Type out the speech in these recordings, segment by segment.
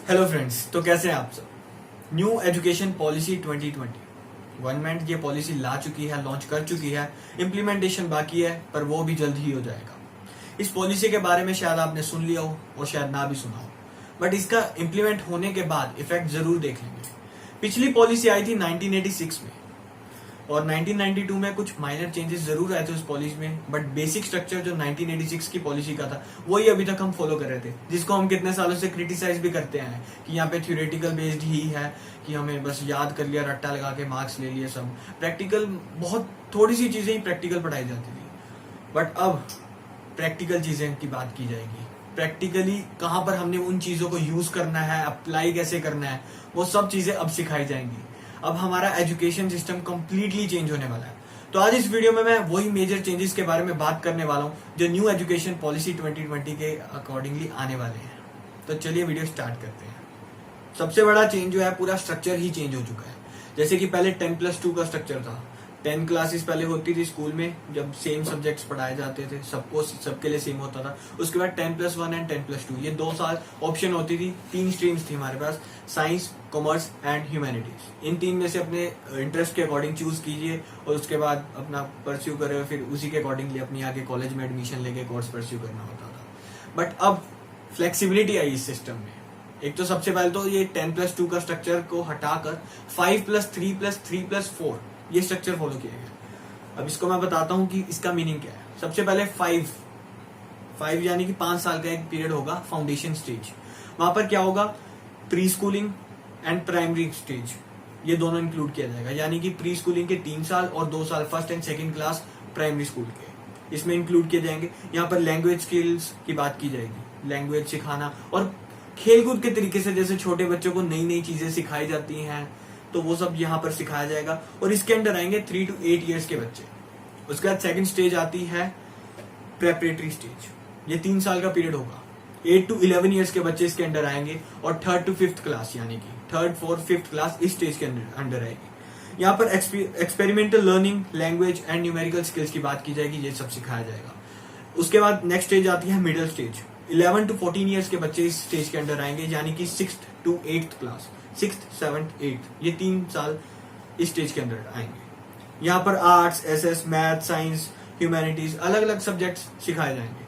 Hello friends, तो कैसे हैं आप सब। न्यू एजुकेशन पॉलिसी 2020 गवर्नमेंट ये पॉलिसी ला चुकी है, लॉन्च कर चुकी है। इम्प्लीमेंटेशन बाकी है, पर वो भी जल्द ही हो जाएगा। इस पॉलिसी के बारे में शायद आपने सुन लिया हो और शायद ना भी सुना हो, बट इसका इम्प्लीमेंट होने के बाद इफेक्ट जरूर देख लेंगे। पिछली पॉलिसी आई थी 1986 में और 1992 में कुछ माइनर चेंजेस जरूर आए थे उस पॉलिसी में, बट बेसिक स्ट्रक्चर जो 1986 की पॉलिसी का था वही अभी तक हम फॉलो कर रहे थे, जिसको हम कितने सालों से क्रिटिसाइज भी करते हैं कि यहाँ पे थ्योरेटिकल बेस्ड ही है, कि हमें बस याद कर लिया, रट्टा लगा के मार्क्स ले लिए। सब प्रैक्टिकल, बहुत थोड़ी सी चीजें ही प्रैक्टिकल पढ़ाई जाती थी, बट अब प्रैक्टिकल चीजें की बात की जाएगी। प्रैक्टिकली कहाँ पर हमने उन चीजों को यूज करना है, अप्लाई कैसे करना है, वो सब चीजें अब सिखाई जाएंगी। अब हमारा एजुकेशन सिस्टम कंप्लीटली चेंज होने वाला है। तो आज इस वीडियो में मैं वही मेजर चेंजेस के बारे में बात करने वाला हूं जो न्यू एजुकेशन पॉलिसी 2020 के अकॉर्डिंगली आने वाले हैं। तो चलिए वीडियो स्टार्ट करते हैं। सबसे बड़ा चेंज जो है, पूरा स्ट्रक्चर ही चेंज हो चुका है। जैसे कि पहले 10+2 का स्ट्रक्चर था। 10 क्लासेस पहले होती थी स्कूल में, जब सेम सब्जेक्ट्स पढ़ाए जाते थे, सबके लिए सेम होता था। उसके बाद 10+1 एंड 10+2, ये 2 साल ऑप्शन होती थी। 3 स्ट्रीम्स थी हमारे पास, साइंस, कॉमर्स एंड ह्यूमैनिटीज। इन 3 में से अपने इंटरेस्ट के अकॉर्डिंग चूज कीजिए और उसके बाद अपना परस्यू करें, फिर उसी के अकॉर्डिंगली अपनी आगे कॉलेज में एडमिशन लेके कोर्स परस्यू करना होता था। बट अब फ्लेक्सिबिलिटी आई इस सिस्टम में। एक तो सबसे पहले तो ये 10+2 का स्ट्रक्चर को हटाकर 5+3+3+4 ये स्ट्रक्चर फॉलो किया गया। अब इसको मैं बताता हूं कि इसका मीनिंग क्या है। सबसे पहले 5 यानी कि 5 साल का एक पीरियड होगा, फाउंडेशन स्टेज। वहां पर क्या होगा, pre schooling and primary stage, ये दोनों इंक्लूड किया जाएगा। यानी कि प्री स्कूलिंग के 3 साल और 2 साल first and second class primary school के, इसमें इंक्लूड किए जाएंगे। यहाँ पर लैंग्वेज स्किल्स की बात की जाएगी, लैंग्वेज सिखाना और खेलकूद के तरीके से, जैसे छोटे बच्चों को नई नई चीजें सिखाई जाती हैं, तो वो सब यहाँ पर सिखाया जाएगा। और इसके अंदर आएंगे 3 to 8 ईयर्स के बच्चे। उसके बाद सेकंड स्टेज आती है प्रेपरेटरी स्टेज, ये 3 साल का पीरियड होगा। 8 to 11 ईयर्स के बच्चे इसके अंदर आएंगे और 3rd to 5th क्लास, यानी कि 3rd, 4th, 5th क्लास इस स्टेज के अंदर आएगी। यहाँ पर experimental learning, language and numerical skills की बात की जाएगी, ये सब सिखाया जाएगा। उसके बाद नेक्स्ट स्टेज आती है मिडिल स्टेज। 11 to 14 ईयर्स के बच्चे इस स्टेज के अंदर आएंगे, यानी कि 6th to 8th class, 6th, 7th, 8th, ये 3 साल इस स्टेज के अंदर आएंगे। यहाँ पर arts, SS, math, science, humanities, अलग अलग सब्जेक्ट्स सिखाए जाएंगे।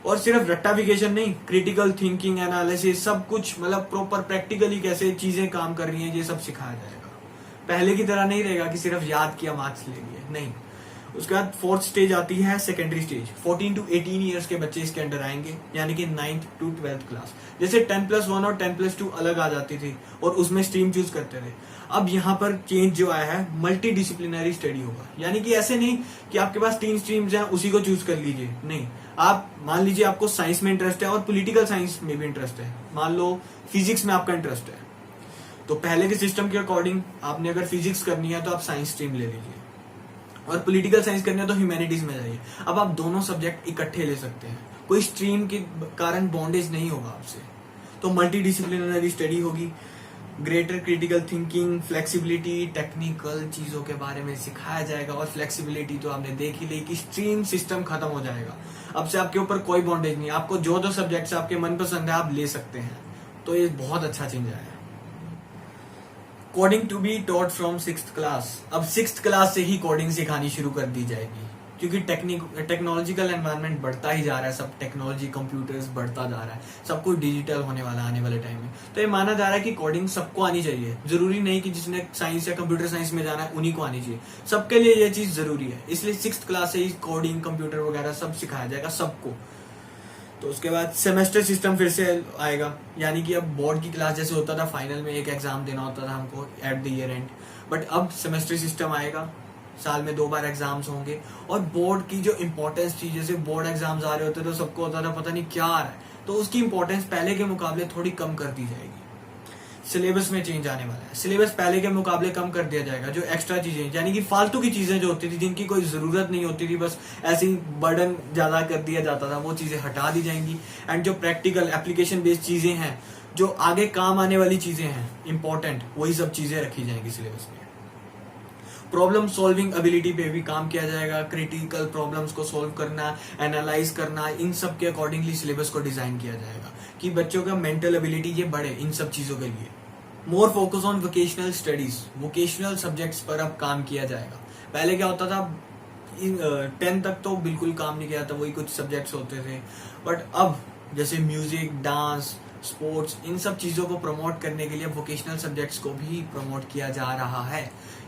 और सिर्फ रट्टाफिकेशन नहीं, क्रिटिकल थिंकिंग, एनालिसिस, सब कुछ, मतलब प्रॉपर प्रैक्टिकली कैसे चीजें काम कर रही हैं, ये सब सिखाया जाएगा। पहले की तरह नहीं रहेगा कि सिर्फ याद किया मार्क्स ले लिए, नहीं। उसके बाद 4th स्टेज आती है सेकेंडरी स्टेज। 14 to 18 ईयर्स के बच्चे इसके अंदर आएंगे, यानी कि 9th to 12th क्लास। जैसे 10+1 और 10+2 अलग आ जाती थी और उसमें स्ट्रीम चूज करते थे। अब यहाँ पर चेंज जो आया है, मल्टी डिसिप्लिनरी स्टडी होगा। यानी कि ऐसे नहीं कि आपके पास 3 स्ट्रीम्स हैं, उसी को चूज कर लीजिए, नहीं। आप मान लीजिए आपको साइंस में इंटरेस्ट है और पॉलिटिकल साइंस में भी इंटरेस्ट है, मान लो फिजिक्स में आपका इंटरेस्ट है, तो पहले के सिस्टम के अकॉर्डिंग आपने अगर फिजिक्स करनी है तो आप साइंस स्ट्रीम ले लीजिए, और पॉलिटिकल साइंस करनी है तो ह्यूमैनिटीज में जाइए। अब आप दोनों सब्जेक्ट इकट्ठे ले सकते हैं, कोई स्ट्रीम के कारण बॉन्डेज नहीं होगा आपसे। तो मल्टी डिसिप्लिनरी स्टडी होगी, greater critical thinking, flexibility, technical चीजों के बारे में सिखाया जाएगा। और फ्लेक्सिबिलिटी तो आपने देख ही ली कि स्ट्रीम सिस्टम खत्म हो जाएगा। अब से आपके ऊपर कोई बॉन्डेज नहीं, आपको जो सब्जेक्ट्स आपके मनपसंद है आप ले सकते हैं। तो ये बहुत अच्छा चेंज आया है। Coding to be taught from 6th class, अब 6th क्लास से ही कोडिंग सिखानी शुरू कर दी जाएगी, क्योंकि टेक्नोलॉजिकल एनवायरनमेंट बढ़ता ही जा रहा है। सब टेक्नोलॉजी, कंप्यूटर्स बढ़ता जा रहा है, सब कुछ डिजिटल होने वाला है आने वाले टाइम में। तो ये माना जा रहा है कि कोडिंग सबको आनी चाहिए। जरूरी नहीं कि जिसने साइंस या कंप्यूटर साइंस में जाना है उन्हीं को आनी चाहिए, सबके लिए ये चीज जरूरी है। इसलिए 6th क्लास से ही कोडिंग, कंप्यूटर वगैरह सब सिखाया जाएगा सबको। तो उसके बाद सेमेस्टर सिस्टम फिर से आएगा, यानी कि अब बोर्ड की क्लास जैसे होता था, फाइनल में एक एग्जाम देना होता था हमको at the year and, but अब सेमेस्टर सिस्टम आएगा, साल में 2 बार एग्जाम्स होंगे। और बोर्ड की जो इंपॉर्टेंस थी, जैसे बोर्ड एग्जाम्स आ रहे होते तो सबको होता था पता नहीं क्या आ रहा है, तो उसकी इंपॉर्टेंस पहले के मुकाबले थोड़ी कम कर दी जाएगी। सिलेबस में चेंज आने वाला है, सिलेबस पहले के मुकाबले कम कर दिया जाएगा। जो एक्स्ट्रा चीजें, यानी कि फालतू की चीजें जो होती थी, जिनकी कोई जरूरत नहीं होती थी, बस ऐसे ही बर्डन ज्यादा कर दिया जाता था, वो चीजें हटा दी जाएंगी। एंड जो प्रैक्टिकल एप्लीकेशन बेस्ड चीजें हैं, जो आगे काम आने वाली चीजें हैं, इंपॉर्टेंट, वही सब चीजें रखी जाएंगी सिलेबस में। प्रॉब्लम सॉल्विंग एबिलिटी पे भी काम किया जाएगा, क्रिटिकल प्रॉब्लम्स को सॉल्व करना, एनालाइज करना, इन सब के अकॉर्डिंगली सिलेबस को डिजाइन किया जाएगा कि बच्चों का मेंटल एबिलिटी ये बढ़े इन सब चीजों के लिए। More focus on vocational studies, vocational subjects पर अब काम किया जाएगा। पहले क्या होता था, 10 तक तो बिल्कुल काम नहीं किया था, वही कुछ सब्जेक्ट्स होते थे, बट अब जैसे म्यूजिक, डांस, स्पोर्ट्स, इन सब चीजों को प्रमोट करने के लिए वोकेशनल सब्जेक्ट्स को भी प्रमोट किया जा रहा है।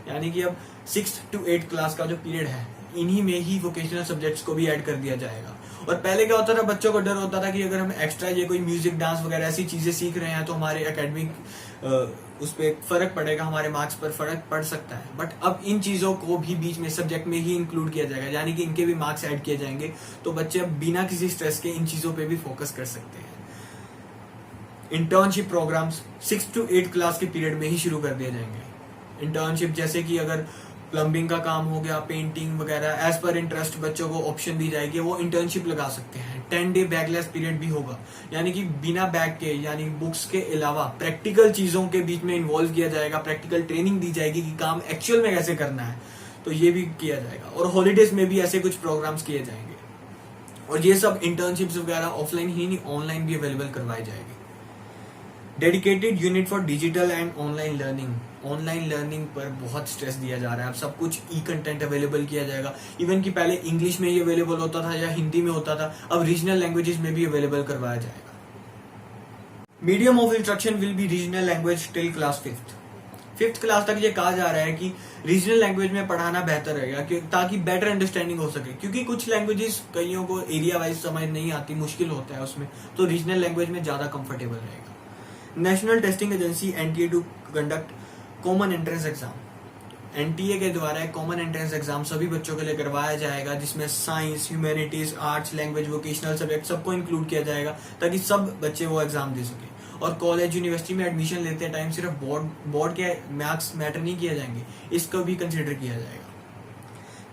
यानी कि अब 6 to 8 क्लास का जो पीरियड है, इन्हीं में ही वोकेशनल सब्जेक्ट्स को भी ऐड कर दिया जाएगा। और पहले क्या होता था, बच्चों को डर होता था कि अगर हम एक्स्ट्रा ये कोई म्यूजिक, डांस वगैरह ऐसी चीजें सीख रहे हैं तो हमारे एकेडमिक उस पर फर्क पड़ेगा, हमारे मार्क्स पर फर्क पड़ सकता है। बट अब इन चीजों को भी बीच में सब्जेक्ट में ही इंक्लूड किया जाएगा, यानी कि इनके भी मार्क्स ऐड किए जाएंगे, तो बच्चे अब बिना किसी स्ट्रेस के इन चीजों पे भी फोकस कर सकते हैं। इंटर्नशिप प्रोग्राम्स 6 to 8 क्लास के पीरियड में ही शुरू कर दिए जाएंगे। इंटर्नशिप जैसे कि अगर प्लम्बिंग का काम हो गया, पेंटिंग वगैरह, एज पर इंटरेस्ट बच्चों को ऑप्शन दी जाएगी, वो इंटर्नशिप लगा सकते हैं। 10 day बैकलेस पीरियड भी होगा, यानी कि बिना बैग के, यानी बुक्स के अलावा प्रैक्टिकल चीजों के बीच में इन्वॉल्व किया जाएगा, प्रैक्टिकल ट्रेनिंग दी जाएगी कि काम एक्चुअल में कैसे करना है, तो ये भी किया जाएगा। और हॉलीडेज में भी ऐसे कुछ प्रोग्राम्स किए जाएंगे। और ये सब इंटर्नशिप्स वगैरह ऑफलाइन ही नहीं, ऑनलाइन भी अवेलेबल करवाई जाएगी। Dedicated unit for digital and online learning, online learning पर बहुत स्ट्रेस दिया जा रहा है। अब सब कुछ ई कंटेंट अवेलेबल किया जाएगा। इवन कि पहले इंग्लिश में ही अवेलेबल होता था या हिंदी में होता था, अब रीजनल लैंग्वेजेस में भी अवेलेबल करवाया जाएगा। Medium of instruction will be regional language till class 5th class तक ये कहा जा रहा है कि रीजनल लैंग्वेज में पढ़ाना बेहतर रहेगा, ताकि बेटर अंडरस्टैंडिंग हो सके, क्योंकि कुछ लैंग्वेजेस कईयों को एरिया वाइज समझ नहीं आती, मुश्किल होता है उसमें, तो रीजनल लैंग्वेज में ज्यादा कंफर्टेबल रहेगा। National testing agency NTA to conduct common entrance exam, NTA के द्वारा एक कॉमन एंट्रेंस एग्जाम सभी बच्चों के लिए करवाया जाएगा, जिसमें science, humanities, arts, language, vocational subject सबको इंक्लूड किया जाएगा, ताकि सब बच्चे वो एग्जाम दे सके। और कॉलेज, यूनिवर्सिटी में एडमिशन लेते टाइम सिर्फ बोर्ड के मार्क्स मैटर नहीं किए जाएंगे, इसको भी कंसिडर किया जाएगा।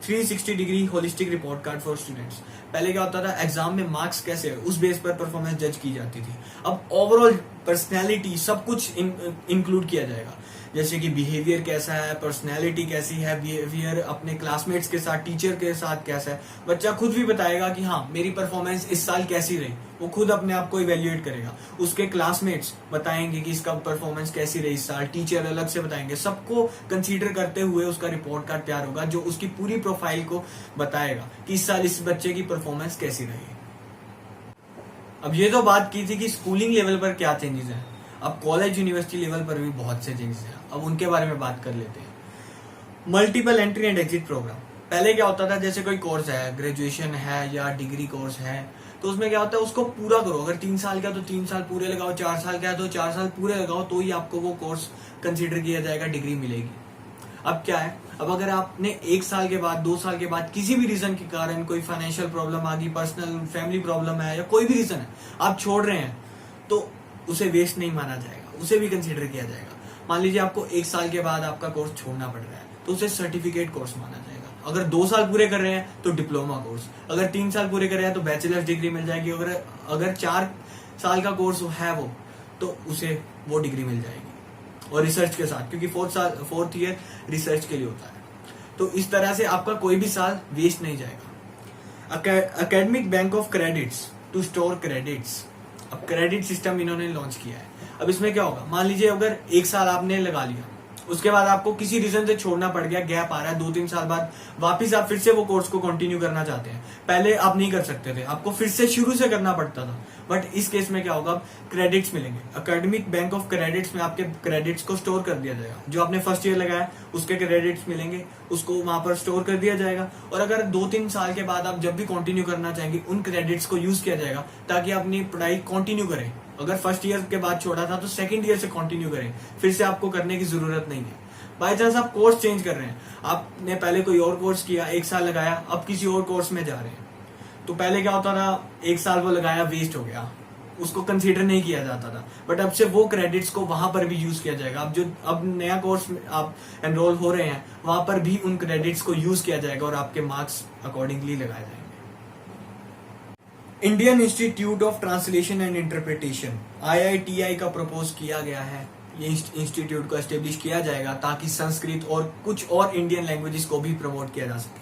360 degree holistic report card for students, पहले क्या होता था, एग्जाम में मार्क्स कैसे है उस बेस पर परफॉर्मेंस जज की जाती थी, अब ओवरऑल पर्सनैलिटी सब कुछ इंक्लूड किया जाएगा, जैसे कि बिहेवियर कैसा है, पर्सनैलिटी कैसी है, बिहेवियर अपने क्लासमेट्स के साथ, टीचर के साथ कैसा है। बच्चा खुद भी बताएगा कि हाँ मेरी परफॉर्मेंस इस साल कैसी रही, वो खुद अपने आप को इवेल्युएट करेगा। उसके क्लासमेट्स बताएंगे कि इसका परफॉर्मेंस कैसी रही इस साल, टीचर अलग से बताएंगे, सबको कंसीडर करते हुए उसका रिपोर्ट कार्ड तैयार होगा, जो उसकी पूरी प्रोफाइल को बताएगा कि इस साल इस बच्चे की परफॉर्मेंस कैसी रही। अब ये तो बात की थी कि स्कूलिंग लेवल पर क्या चेंजेस हैं, अब कॉलेज, यूनिवर्सिटी लेवल पर भी बहुत से चेंजेस हैं, अब उनके बारे में बात कर लेते हैं। Multiple entry and exit programme, पहले क्या होता था, जैसे कोई कोर्स है, ग्रेजुएशन है या डिग्री कोर्स है, तो उसमें क्या होता है, उसको पूरा करो, अगर 3 साल का तो 3 साल पूरे लगाओ, 4 साल का है तो 4 साल पूरे लगाओ, तो ही आपको वो कोर्स कंसिडर किया जाएगा, डिग्री मिलेगी। अब क्या है, अब अगर आपने 1 साल के बाद, 2 साल के बाद किसी भी रीजन के कारण कोई फाइनेंशियल प्रॉब्लम आ गई, पर्सनल फैमिली प्रॉब्लम है या कोई भी रीजन है, आप छोड़ रहे हैं, तो उसे वेस्ट नहीं माना जाएगा, उसे भी कंसीडर किया जाएगा। मान लीजिए आपको 1 साल के बाद आपका कोर्स छोड़ना पड़ रहा है, तो उसे सर्टिफिकेट कोर्स माना जाएगा। अगर 2 साल पूरे कर रहे हैं तो डिप्लोमा कोर्स, अगर 3 साल पूरे कर रहे हैं तो बैचलर्स डिग्री मिल जाएगी, अगर 4 साल का कोर्स है वो, तो उसे वो डिग्री मिल जाएगी, और रिसर्च के साथ, क्योंकि 4th ईयर रिसर्च के लिए होता है। तो इस तरह से आपका कोई भी साल वेस्ट नहीं जाएगा। Academic bank of credits to store credits, अब क्रेडिट सिस्टम इन्होंने लॉन्च किया है। अब इसमें क्या होगा, मान लीजिए अगर 1 साल आपने लगा लिया, उसके बाद आपको किसी रीजन से छोड़ना पड़ गया, गैप आ रहा है, 2-3 साल बाद वापिस आप फिर से वो कोर्स को कंटिन्यू करना चाहते हैं, पहले आप नहीं कर सकते थे, आपको फिर से शुरू से करना पड़ता था, बट इस केस में क्या होगा, क्रेडिट्स मिलेंगे। एकेडमिक बैंक ऑफ क्रेडिट्स में आपके क्रेडिट्स को स्टोर कर दिया जाएगा, जो आपने फर्स्ट ईयर लगाया उसके क्रेडिट्स मिलेंगे, उसको वहां पर स्टोर कर दिया जाएगा, और अगर 2-3 साल के बाद आप जब भी कंटिन्यू करना चाहेंगे, उन क्रेडिट्स को यूज किया जाएगा, ताकि अपनी पढ़ाई कंटिन्यू करें। अगर फर्स्ट ईयर के बाद छोड़ा था तो सेकंड ईयर से कंटिन्यू करें, फिर से आपको करने की जरूरत नहीं है। बाई चांस आप कोर्स चेंज कर रहे हैं, आपने पहले कोई और कोर्स किया, 1 साल लगाया, अब किसी और कोर्स में जा रहे हैं, तो पहले क्या होता था, 1 साल वो लगाया, वेस्ट हो गया, उसको कंसीडर नहीं किया जाता था, बट अब से वो क्रेडिट्स को वहां पर भी यूज किया जाएगा। अब नया कोर्स में आप एनरोल हो रहे हैं, वहां पर भी उन क्रेडिट्स को यूज किया जाएगा और आपके मार्क्स अकॉर्डिंगली लगाए जाएंगे। Indian institute of translation and interpretation, IITI का प्रपोज किया गया है ये इंस्टीट्यूट को एस्टेब्लिश किया जाएगा ताकि संस्कृत और कुछ और इंडियन लैंग्वेजेस को भी प्रमोट किया जा सके।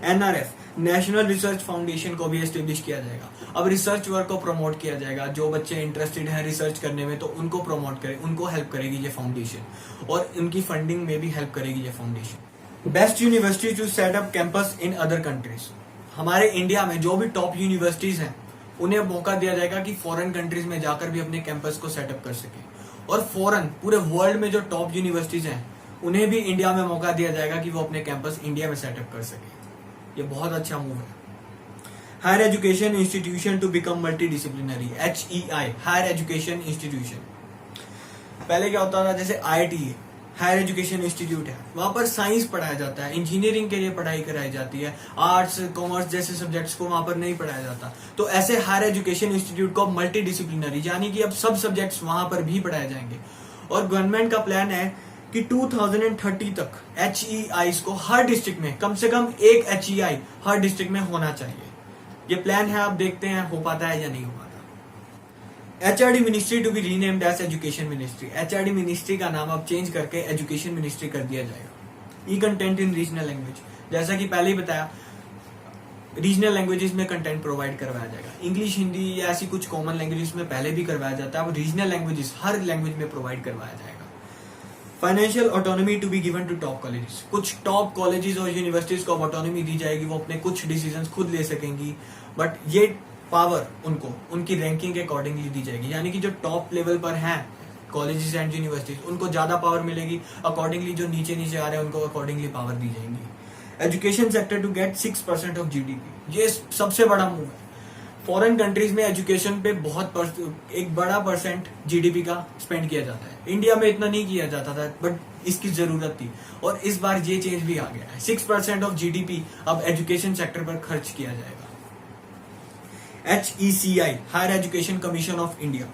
NRF नेशनल रिसर्च फाउंडेशन को भी एस्टेब्लिश किया जाएगा। अब रिसर्च वर्क को प्रमोट किया जाएगा। जो बच्चे इंटरेस्टेड हैं रिसर्च करने में तो उनको प्रमोट करे, उनको हेल्प करेगी ये फाउंडेशन और उनकी फंडिंग में भी हेल्प करेगी ये foundation. Best university to set up campus in other countries. हमारे इंडिया में जो भी टॉप यूनिवर्सिटीज हैं उन्हें मौका दिया जाएगा कि फॉरेन कंट्रीज में जाकर भी अपने कैंपस को सेटअप कर सके, और फॉरेन पूरे वर्ल्ड में जो टॉप यूनिवर्सिटीज हैं उन्हें भी इंडिया में मौका दिया जाएगा कि वो अपने कैंपस इंडिया में सेटअप कर सके। ये बहुत अच्छा मूव है। Higher education institution to become multidisciplinary, HEI higher education institution. पहले क्या होता था, जैसे IIT हायर एजुकेशन इंस्टीट्यूट है, वहां पर साइंस पढ़ाया जाता है, इंजीनियरिंग के लिए पढ़ाई कराई जाती है, आर्ट्स कॉमर्स जैसे सब्जेक्ट्स को वहां पर नहीं पढ़ाया जाता। तो ऐसे हायर एजुकेशन इंस्टीट्यूट को मल्टी डिसिप्लिनरी यानी कि अब सब सब्जेक्ट्स वहां पर भी पढ़ाए जाएंगे। और गवर्नमेंट का प्लान है कि 2030 तक HEIs को हर डिस्ट्रिक्ट में कम से कम एक HEI हर डिस्ट्रिक्ट में होना चाहिए। ये प्लान है, आप देखते हैं हो पाता है या नहीं हो पाता। HRD ministry to be renamed as education ministry. HRD ministry का नाम अब चेंज करके एजुकेशन मिनिस्ट्री कर दिया जाएगा। ई कंटेंट इन रीजनल लैंग्वेज, जैसा कि पहले ही बताया, रीजनल लैंग्वेजेस में कंटेंट प्रोवाइड करवाया जाएगा। इंग्लिश, हिंदी या ऐसी कुछ कॉमन लैंग्वेजेस में पहले भी करवाया जाता है, अब रीजनल लैंग्वेजेस हर लैंग्वेज में प्रोवाइड करवाया जाएगा। Financial autonomy to be given to top colleges. कुछ टॉप कॉलेजेस और यूनिवर्सिटीज को ऑटोनॉमी दी जाएगी, वो अपने कुछ डिसीजंस खुद ले सकेंगी, बट ये पावर उनको उनकी रैंकिंग के अकॉर्डिंगली दी जाएगी। यानी कि जो टॉप लेवल पर हैं कॉलेजेस एंड यूनिवर्सिटीज उनको ज्यादा पावर मिलेगी, अकॉर्डिंगली जो नीचे नीचे आ रहे हैं उनको अकॉर्डिंगली पावर दी जाएंगी। Education sector to get 6% of GDP, ये सबसे बड़ा मूव है। फॉरेन कंट्रीज में एजुकेशन पे एक बड़ा परसेंट GDP का स्पेंड किया जाता है। इंडिया में इतना नहीं किया जाता था, बट इसकी जरूरत थी और इस बार ये चेंज भी आ गया है। 6% ऑफ GDP अब एजुकेशन सेक्टर पर खर्च किया जाएगा। HECI higher education commission of India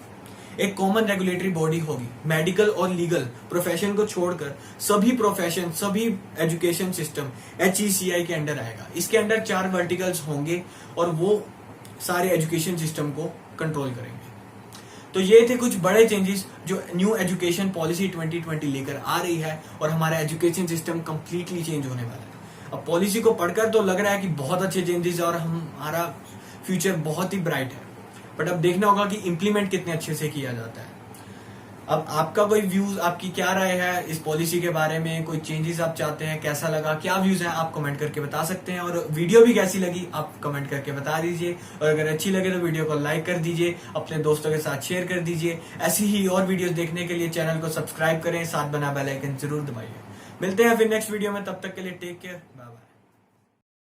एक कॉमन रेगुलेटरी बॉडी होगी। मेडिकल और लीगल प्रोफेशन को छोड़कर सभी प्रोफेशन, सभी एजुकेशन सिस्टम HECI के अंडर आएगा। इसके अंडर 4 वर्टिकल्स होंगे और वो सारे एजुकेशन सिस्टम को कंट्रोल करेंगे। तो ये थे कुछ बड़े चेंजेस जो न्यू एजुकेशन पॉलिसी 2020 लेकर आ रही है और हमारा एजुकेशन सिस्टम कंप्लीटली चेंज होने वाला है। अब पॉलिसी को पढ़कर तो लग रहा है कि बहुत अच्छे चेंजेस और हमारा फ्यूचर बहुत ही ब्राइट है, बट अब देखना होगा कि इम्प्लीमेंट कितने अच्छे से किया जाता है। अब आपका कोई व्यूज, आपकी क्या राय है इस पॉलिसी के बारे में, कोई चेंजेस आप चाहते हैं, कैसा लगा, क्या व्यूज हैं, आप कमेंट करके बता सकते हैं। और वीडियो भी कैसी लगी आप कमेंट करके बता दीजिए, और अगर अच्छी लगे तो वीडियो को लाइक कर दीजिए, अपने दोस्तों के साथ शेयर कर दीजिए। ऐसी ही और वीडियोस देखने के लिए चैनल को सब्सक्राइब करें, साथ बना बेल आइकन जरूर दबाइए। मिलते हैं फिर नेक्स्ट वीडियो में, तब तक के लिए टेक केयर, बाय बाय।